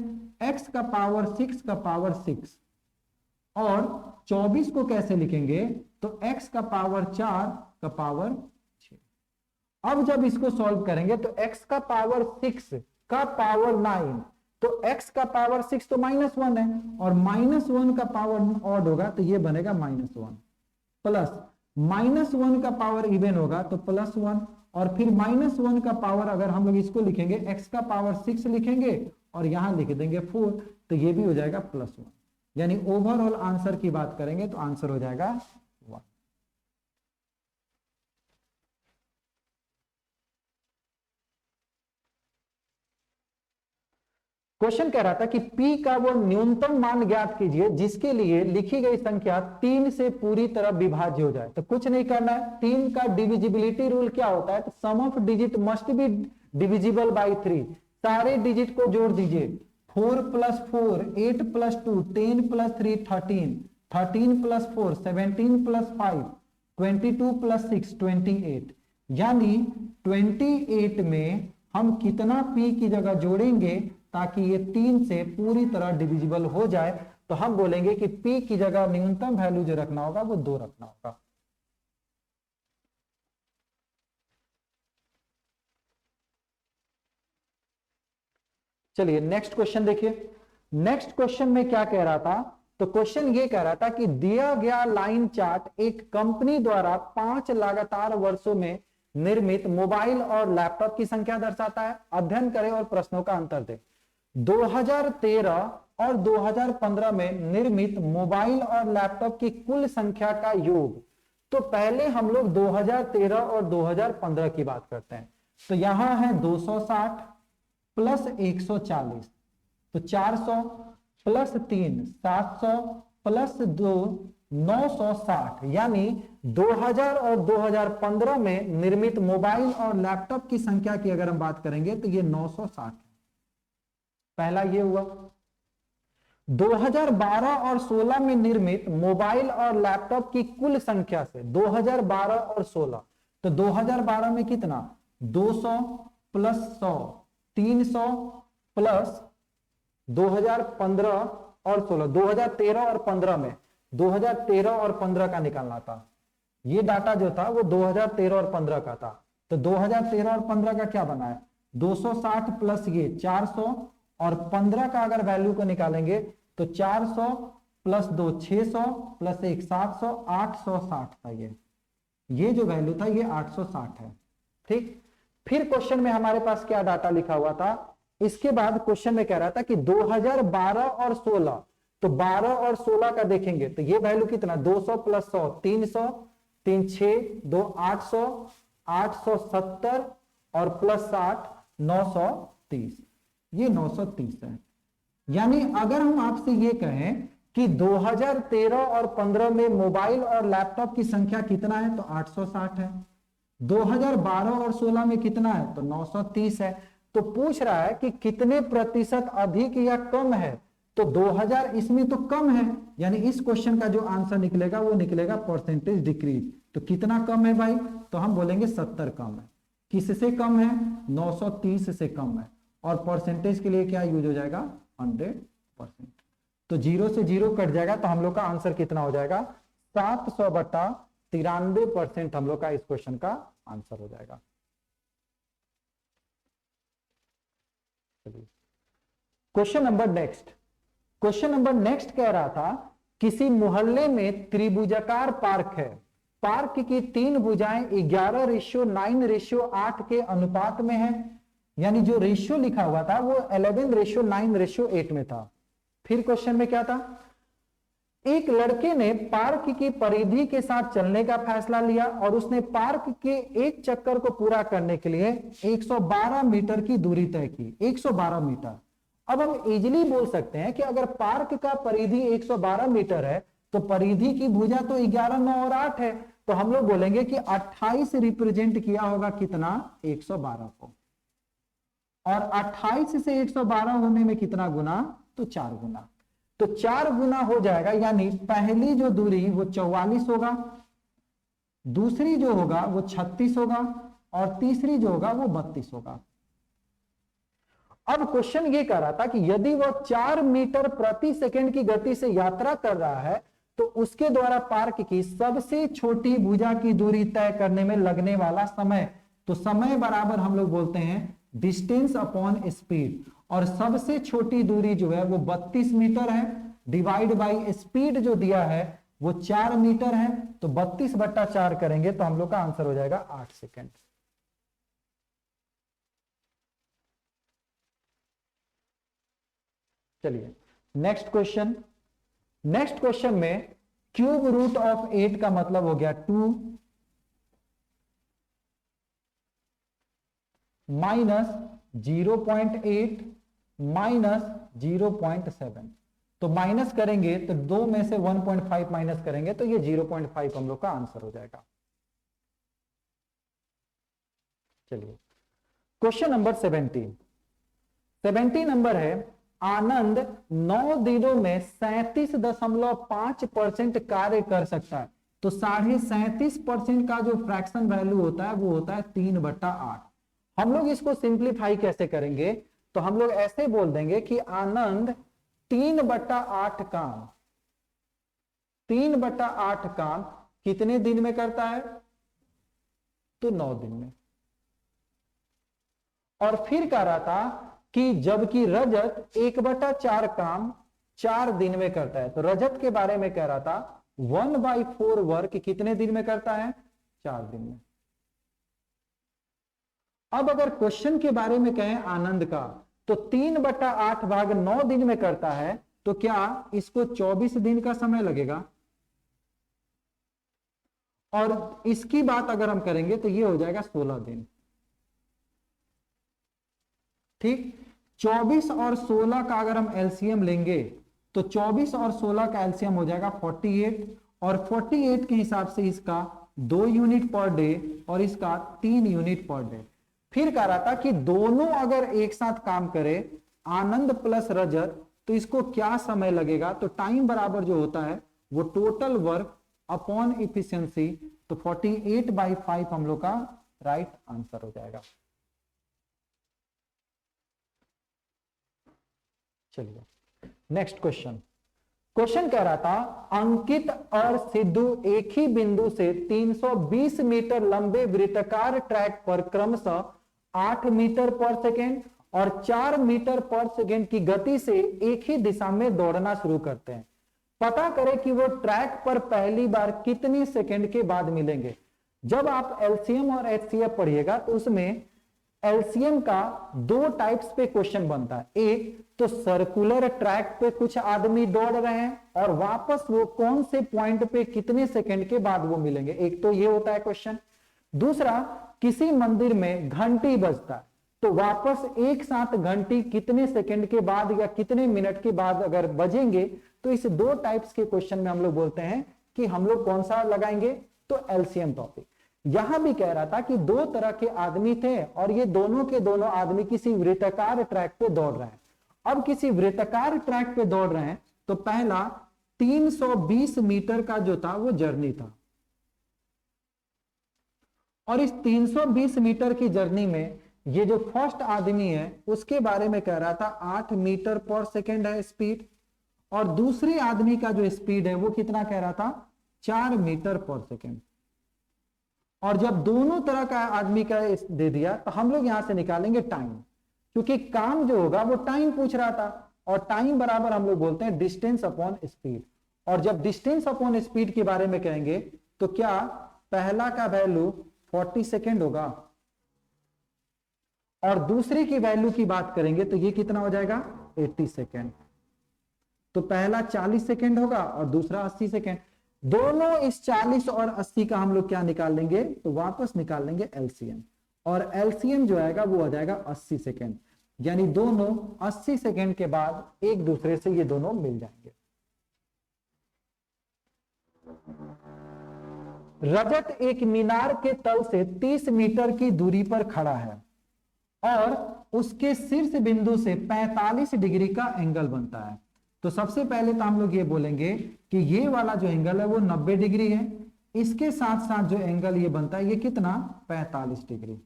x का पावर 6 का पावर 6, और 24 को कैसे लिखेंगे, तो x का पावर 4 का पावर 6। अब जब इसको सॉल्व करेंगे तो x का पावर 6 का पावर 9, तो x का पावर 6 तो -1 है, और -1 का पावर ऑड होगा तो ये बनेगा -1, प्लस -1 का पावर इवन होगा तो +1, और फिर -1 का पावर अगर हम लोग इसको लिखेंगे x का पावर 6 लिखेंगे और यहां लिख देंगे 4, तो ये भी हो जाएगा +1। यानी ओवरऑल आंसर की बात करेंगे तो आंसर हो जाएगा 1। क्वेश्चन कह रहा था कि P का वो न्यूनतम मान ज्ञात कीजिए जिसके लिए लिखी गई संख्या 3 से पूरी तरह विभाज्य हो जाए। तो कुछ नहीं करना है, 3 का डिविजिबिलिटी रूल क्या होता है, तो sum of digit must be divisible by 3। सारे डिजिट को जोड़ दीजिए, 4 + 4 8 + 2 10 + 3 13, 13 + 4 17 + 5 22 + 6 28। यानी 28 में हम कितना P की जगह जोड़ेंगे ताकि ये 3 से पूरी तरह डिविजिबल हो जाए, तो हम बोलेंगे कि P की जगह न्यूनतम वैल्यू जो रखना होगा वो 2 रखना होगा। चलिए नेक्स्ट क्वेश्चन देखिए। नेक्स्ट क्वेश्चन में क्या कह रहा था, तो क्वेश्चन ये कह रहा था कि दिया गया लाइन चार्ट एक कंपनी द्वारा 5 लगातार वर्षों में निर्मित मोबाइल और लैपटॉप की संख्या दर्शाता है। अध्ययन करें और प्रश्नों का अंतर दें। 2013 और 2015 में निर्मित मोबाइल और लैपटॉप की कुल संख्या का योग। तो पहले हम लोग 2013 और 2015 की बात करते हैं। तो यहां है 260 प्लस 140, तो 400 प्लस 3 700 प्लस 2 960। यानी 2000 और 2015 में निर्मित मोबाइल और लैपटॉप की संख्या की अगर हम बात करेंगे तो ये 960 है। पहला ये हुआ। 2012 और 16 में निर्मित मोबाइल और लैपटॉप की कुल संख्या से 2012 और 16, तो 2012 में कितना, 200 प्लस 100 300 प्लस 2015 और 16, 2013 और 15 में 2013 और 15 का निकालना था। ये डाटा जो था वो 2013 और 15 का था, तो 2013 और 15 का क्या बना है, 260 प्लस ये 400, और 15 का अगर वैल्यू को निकालेंगे तो 400 प्लस 2 600 प्लस 1 700 860 था। ये जो वैल्यू था ये 860 है। ठीक, फिर क्वेश्चन में हमारे पास क्या डाटा लिखा हुआ था, इसके बाद क्वेश्चन में कह रहा था कि 2012 और 16, तो 12 और 16 का देखेंगे तो ये वैल्यू कितना, 200 प्लस 100 300 3 6 2 800 870 और प्लस 60 930, ये 930 है। यानी अगर हम आपसे ये कहें कि 2013 और 15 में मोबाइल और लैपटॉप की संख्या कितना है, तो 860 है। 2012 और 16 में कितना है, तो 930 है। तो पूछ रहा है कि कितने प्रतिशत अधिक या कम है, तो 2000 इसमें तो कम है, यानी इस क्वेश्चन का जो आंसर निकलेगा वो निकलेगा परसेंटेज डिक्रीज। तो कितना कम है भाई, तो हम बोलेंगे 70 कम है। किससे कम है, 930 से कम है। और परसेंटेज के लिए क्या यूज हो जाएगा, 100%। तो 0 से 0 कट जाएगा, तो हम लोग का आंसर कितना हो जाएगा, 700/93% हम लोग का इस क्वेश्चन का आंसर हो जाएगा। चलिए क्वेश्चन नंबर नेक्स्ट कह रहा था किसी मोहल्ले में त्रिभुजाकार पार्क है, पार्क की तीन भुजाएं 11:9:8 के अनुपात में है, यानी जो रेशियो लिखा हुआ था वो 11:9:8 में था। फिर क्वेश्चन में क्या था, एक लड़के ने पार्क की परिधि के साथ चलने का फैसला लिया और उसने पार्क के एक चक्कर को पूरा करने के लिए 112 मीटर की दूरी तय की। 112 मीटर। अब हम इजीली बोल सकते हैं कि अगर पार्क का परिधि 112 मीटर है तो परिधि की भुजा तो 11, 9 और 8 है, तो हम लोग बोलेंगे कि 28 रिप्रेजेंट किया होगा कितना, 112 को। और 28 से 112 होने में कितना गुना, तो 4 गुना। तो 4 गुना हो जाएगा, यानी पहली जो दूरी वो 44 होगा, दूसरी जो होगा वो 36 होगा और तीसरी जो होगा वो 32 होगा। अब क्वेश्चन ये कह रहा था कि यदि वह 4 मीटर प्रति सेकंड की गति से यात्रा कर रहा है तो उसके द्वारा पार्क की सबसे छोटी भुजा की दूरी तय करने में लगने वाला समय, तो समय बराबर हम लोग बोलते हैं डिस्टेंस अपॉन स्पीड, और सबसे छोटी दूरी जो है वो 32 मीटर है, डिवाइड बाई स्पीड जो दिया है वो 4 मीटर है, तो 32/4 करेंगे तो हम लोग का आंसर हो जाएगा 8 सेकंड। चलिए नेक्स्ट क्वेश्चन में क्यूब रूट ऑफ 8 का मतलब हो गया 2 माइनस 0.8 माइनस 0.7, तो माइनस करेंगे तो 2 में से 1.5 माइनस करेंगे तो ये 0.5 हम लोग का आंसर हो जाएगा। चलिए क्वेश्चन नंबर 17 नंबर है, आनंद 9 दिनों में 37.5% कार्य कर सकता है, तो 37.5% का जो फ्रैक्शन वैल्यू होता है वो होता है 3/8। हम लोग इसको सिंप्लीफाई कैसे करेंगे, तो हम लोग ऐसे बोल देंगे कि आनंद 3/8 काम कितने दिन में करता है, तो 9 दिन में। और फिर कह रहा था कि जबकि रजत 1/4 काम 4 दिन में करता है, तो रजत के बारे में कह रहा था 1/4 वर्क कितने दिन में करता है, 4 दिन में। अब अगर क्वेश्चन के बारे में कहें आनंद का, तो 3/8 भाग 9 दिन में करता है, तो क्या इसको 24 दिन का समय लगेगा। और इसकी बात अगर हम करेंगे तो ये हो जाएगा 16 दिन। ठीक, 24 और 16 का अगर हम एलसीएम लेंगे तो 24 और 16 का एलसीएम हो जाएगा 48, और 48 के हिसाब से इसका 2 यूनिट पर डे और इसका 3 यूनिट पर डे। फिर कह रहा था कि दोनों अगर एक साथ काम करे, आनंद प्लस रजत, तो इसको क्या समय लगेगा, तो टाइम बराबर जो होता है वो टोटल वर्क अपॉन इफिशियंसी, तो 48/5 हम लोग का राइट आंसर हो जाएगा। चलिए नेक्स्ट क्वेश्चन कह रहा था, अंकित और सिद्धू एक ही बिंदु से 320 मीटर लंबे वृत्ताकार ट्रैक पर क्रमशः 8 मीटर पर सेकेंड और 4 मीटर पर सेकेंड की गति से एक ही दिशा में दौड़ना शुरू करते हैं। पता करें कि वो ट्रैक पर पहली बार कितनी सेकेंड के बाद मिलेंगे। जब आप एलसीएम और एचसीएफ पढ़िएगा तो उसमें एलसीएम का 2 टाइप्स पे क्वेश्चन बनता है। एक तो सर्कुलर ट्रैक पे कुछ आदमी दौड़ रहे हैं और वापस वो कौन से पॉइंट पे कितने सेकंड के बाद वो मिलेंगे, एक तो ये होता है क्वेश्चन। दूसरा, किसी मंदिर में घंटी बजता है तो वापस एक साथ घंटी कितने सेकंड के बाद या कितने मिनट के बाद अगर बजेंगे, तो इस 2 टाइप्स के क्वेश्चन में हम लोग बोलते हैं कि हम लोग कौन सा लगाएंगे, तो एलसीएम टॉपिक। यहां भी कह रहा था कि 2 तरह के आदमी थे और ये दोनों के दोनों आदमी किसी वृत्ताकार ट्रैक पे दौड़ रहे हैं। अब किसी वृत्ताकार ट्रैक पे दौड़ रहे हैं तो पहला 320 मीटर का जो था वो जर्नी था, और इस 320 मीटर की जर्नी में ये जो फर्स्ट आदमी है उसके बारे में कह रहा था 8 मीटर पर सेकेंड है स्पीड, और दूसरे आदमी का जो स्पीड है वो कितना कह रहा था, 4 मीटर पर सेकेंड। और जब दोनों तरह का आदमी का दे दिया तो हम लोग यहां से निकालेंगे टाइम। क्योंकि काम जो होगा वो टाइम पूछ रहा था, और टाइम बराबर हम लोग बोलते हैं डिस्टेंस अपॉन स्पीड। और जब डिस्टेंस अपॉन स्पीड के बारे में कहेंगे तो क्या पहला का वैल्यू 40 सेकेंड होगा और दूसरे की वैल्यू की बात करेंगे तो ये कितना हो जाएगा 80 सेकेंड। तो पहला 40 सेकेंड होगा और दूसरा 80 सेकेंड। दोनों इस 40 और 80 का हम लोग क्या निकाल लेंगे, तो वापस निकाल लेंगे एलसीएम, और एलसीएम जो आएगा वो आ जाएगा 80 सेकेंड। यानी दोनों 80 सेकेंड के बाद एक दूसरे से ये दोनों मिल जाएंगे। रजत एक मीनार के तल से 30 मीटर की दूरी पर खड़ा है और उसके शीर्ष बिंदु से 45 डिग्री का एंगल बनता है। तो सबसे पहले तो हम लोग ये बोलेंगे कि ये वाला जो एंगल है वो 90 डिग्री है, इसके साथ साथ जो एंगल ये बनता है ये कितना 45 डिग्री,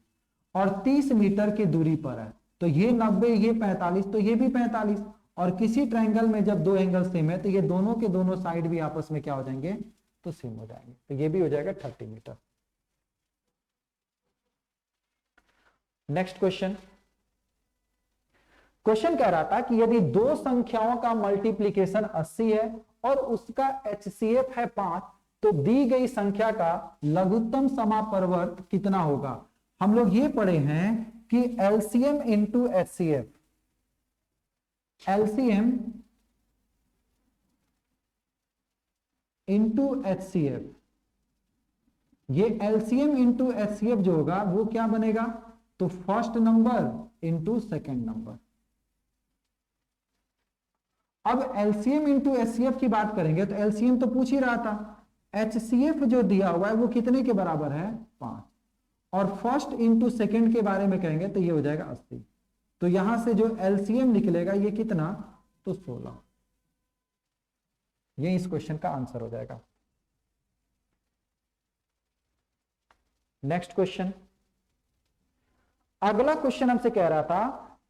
और 30 मीटर की दूरी पर है। तो ये 90, ये 45, तो ये भी 45। और किसी ट्रायंगल में जब दो एंगल सेम है तो ये दोनों के दोनों साइड भी आपस में क्या हो जाएंगे, तो सेम हो जाएंगे। तो ये भी हो जाएगा 30 मीटर। Next question. क्वेश्चन कह रहा था कि यदि दो संख्याओं का मल्टीप्लीकेशन 80 है और उसका HCF है 5, तो दी गई संख्या का लघुत्तम समापवर्त कितना होगा। हम लोग ये पढ़े हैं कि LCM into HCF, LCM into HCF, ये LCM इंटू HCF जो होगा वो क्या बनेगा, तो first number into second number. अब LCM इंटू HCF की बात करेंगे तो LCM तो पूछ ही रहा था, HCF जो दिया हुआ है वो कितने के बराबर है 5, और फर्स्ट इंटू सेकेंड के बारे में कहेंगे तो ये हो जाएगा 80। तो यहां से जो LCM निकलेगा ये कितना, तो 16। ये इस क्वेश्चन का आंसर हो जाएगा। Next question. अगला क्वेश्चन हमसे कह रहा था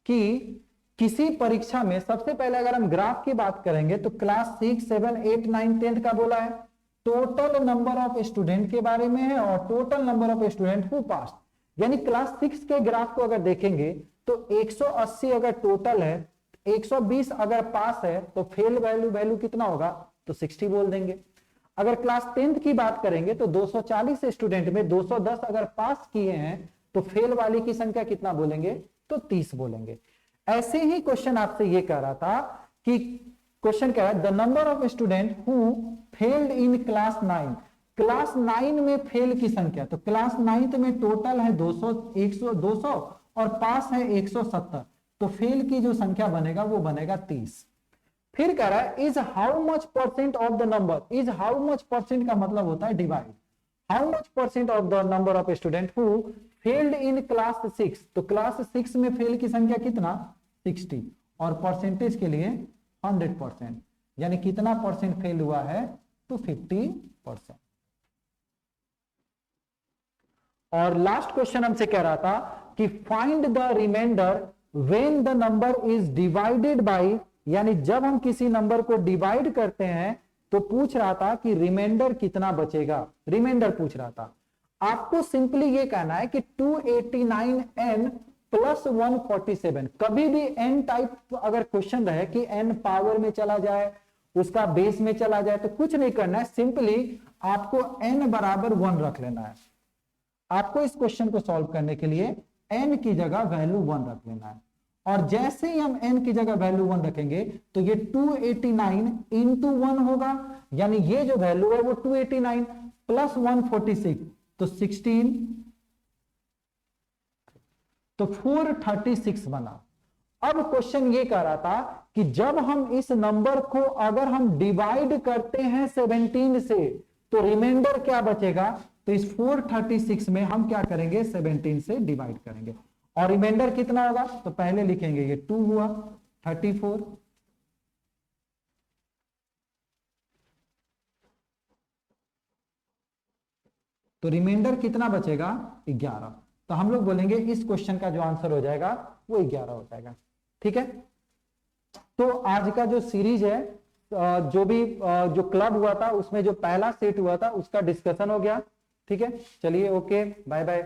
कि किसी परीक्षा में, सबसे पहले अगर हम ग्राफ की बात करेंगे तो क्लास 6, 7, 8, 9, 10 का बोला है, टोटल नंबर ऑफ स्टूडेंट के बारे में है और total number of student who पास। यानी क्लास 6 के ग्राफ को अगर देखेंगे तो 180 अगर टोटल है, 120 अगर पास है, तो फेल वैल्यू कितना होगा, तो 60 बोल देंगे। अगर क्लास 10th की बात करेंगे तो 240 स्टूडेंट में 210 अगर पास किए हैं तो फेल वाली की संख्या कितना बोलेंगे, तो 30 बोलेंगे। ऐसे ही क्वेश्चन आपसे ये कह रहा था कि क्वेश्चन कह रहा है the number of student who failed in class 9, class 9 में फेल की संख्या। तो क्लास 9th में टोटल है 200 और पास है 170, तो फेल की जो संख्या बनेगा वो बनेगा 30। फिर कह रहा है is how much percent of the number, is how much percent का मतलब होता है divide, how much percent of the number of student who failed in class 6। तो क्लास 6 में फेल की संख्या कितना, 60, और परसेंटेज के लिए 100%, यानी कितना परसेंट फेल हुआ है, तो 50%। और लास्ट क्वेश्चन हमसे कह रहा था कि find the remainder when the number is divided by, यानी जब हम किसी नंबर को डिवाइड करते हैं तो पूछ रहा था कि रिमाइंडर कितना बचेगा, रिमाइंडर पूछ रहा था। आपको सिंपली ये कहना है कि 289n प्लस 147। कभी भी n टाइप अगर क्वेश्चन रहे कि n पावर में चला जाए, उसका बेस में चला जाए, तो कुछ नहीं करना है, सिंपली आपको n बराबर 1 रख लेना है। आपको इस क्वेश्चन को सॉल्व करने के लिए n की जगह वैल्यू 1 रख लेना है, और जैसे ही हम n की जगह वैल्यू 1 रखेंगे तो ये 289 इंटू 1 होगा, यानी ये जो वैल्यू है वो 289 प्लस 146, तो 16, तो 436 बना। अब क्वेश्चन ये कह रहा था कि जब हम इस नंबर को अगर हम डिवाइड करते हैं 17 से तो रिमाइंडर क्या बचेगा, तो इस 436 में हम क्या करेंगे, 17 से डिवाइड करेंगे, और रिमाइंडर कितना होगा, तो पहले लिखेंगे ये 2 हुआ 34, तो रिमाइंडर कितना बचेगा, 11। तो हम लोग बोलेंगे इस क्वेश्चन का जो आंसर हो जाएगा वो 11 हो जाएगा। ठीक है, तो आज का जो सीरीज है, जो भी जो क्लब हुआ था उसमें जो पहला सेट हुआ था उसका डिस्कशन हो गया। ठीक है, चलिए ओके, बाय बाय।